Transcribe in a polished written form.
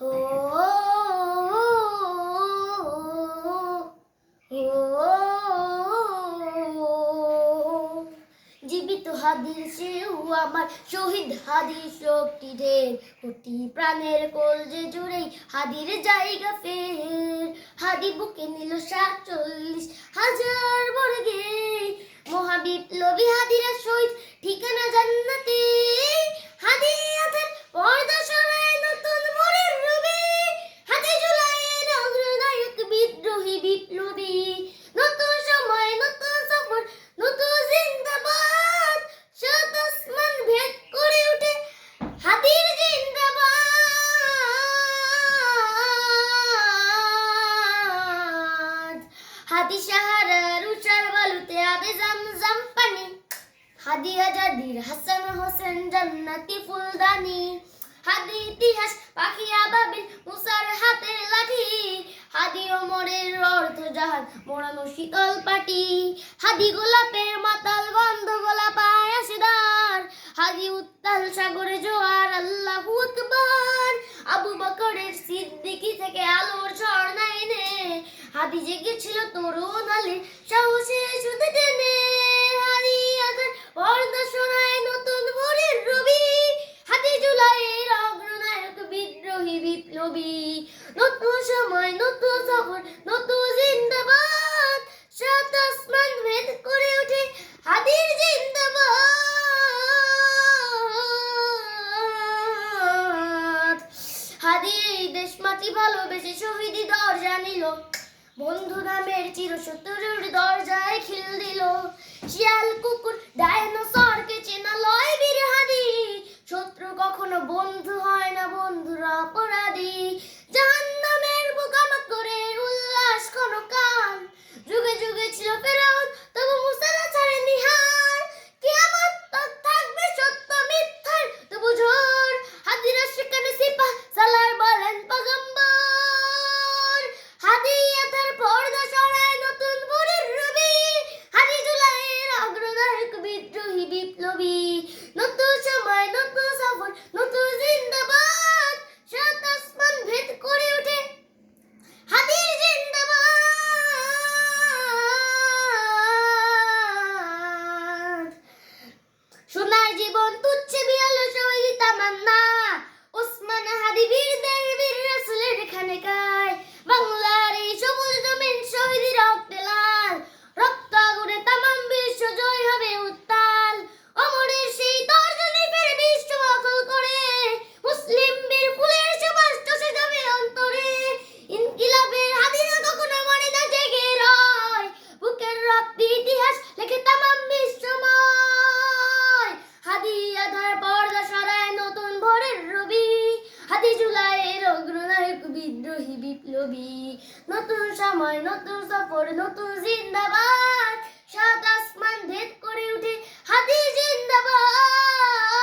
ও জীবিত হাদির সেও আমার শহীদ হাদির শক্তি ঢের কোটি প্রাণের কলজে জুড়েই হাদির জায়গা ফের হাদি বুকে নিল 47,000 বর্গে মহাবিপ্লবী হাদিরা শহীদ ঠিকানা জান্নাতে হাদি আধার পর্দা সরায় নতুন ভোরের রবি হাদি জুলাইয়ের অগ্রনায়ক বিদ্রোহী বিপ্লবী নতুন সময় নতুন সফর নতুন জিন্দাবাদ সাত আসমান ভেদ করে ওঠে হাদির জিন্দাবাদ হাদি সাহারার উচার বালুতে আবে জামজাম পানি হাদি আজাদির হাসান হোসেন জান্নাতি ফুলদানি হাদি ইতিহাস পাখি আবাবিল মুসার হাতের লাঠি হাদি ওমরের অর্থ জাহাজ মোড়ানো শীতল পাটি হাদি গোলাপের মাতাল গন্ধ গোলাপ আয়াসদার হাদি উত্তাল সাগরে জোয়ার আল্লাহু আকবার আবু বকরের সিদ্দিকী থেকে আলোর ঝর্ণা এনে হাদি জেগেছিল তরুণ আলীর সাহসে সুতে টেনে হাদি আধার পর্দা সরায় নতুন ভোরের রবি হাদি জুলাইয়ের অগ্রনায়ক বিদ্রোহী বিপ্লবী নতুন সময় নতুন সফর নতুন জিন্দাবাদ সাত আসমান ভেদ করে ওঠে হাদির জিন্দাবাদ হাদি এই দেশ মাটি ভালোবেসে শহীদি দরজা নিল বন্ধু নামের চিরশত্রুর দরজায় খিল দিল শিয়াল কুকুর ডাইনোসরকে চেনা লয় বীর হাদি শত্রু কখনো বন্ধু হয় না বন্ধুরা অপরাধী জাহান্নামের বোকামা করে উল্লাস ক্ষণকাল যুগে যুগে ছিল ফেরাউন তবু মুসারা ছাড়েনি হার কিয়ামত তক থাকবে সত্য মিথ্যার তবু ঝড় হাদিরা সেখানে সিপাহ সালার বলেন পয়গম্বর হাদি আধার পর্দা সরায় নতুন ভোরের রবি হাদি জুলাইয়ের অগ্রনায়ক বিদ্রোহী বিপ্লবী নতুন সময় নতুন সফর নতুন জিন্দাবাদ সাত আসমান ভেদ করে ওঠে হাদির জিন্দাবাদ সোনার জীবন তুচ্ছে বিয়ালো শহীদ তামান্না ওসমান হাদি বীরদের বীর রাসূলের খানেকায় বাংলার এই সবুজ জমিন শহীদ রক্তে লাল রক্ত আগুনে তামাম বিশ্ব জয় হবে উত্তাল অমরের সেই তর্জনী ফের বিশ্ব দখল করে মুসলিম বীর ফুলের সুবাস চষে যাবে অন্তরে ইনকিলাবের হাদিরা কখনো মরে না জেগে রয় বুকের রক্তে ইতিহাস লেখে তামাম বিশ্বময় হাদি আধার পর্দা সরায় নতুন ভোরের রবি হাদি জুলাইয়ের অগ্রনায়ক বিদ্রোহী বিপ্লবী নতুন সময় নতুন সফর নতুন জিন্দাবাদ সাত আসমান ভেদ করে ওঠে হাদি জিন্দাবাদ।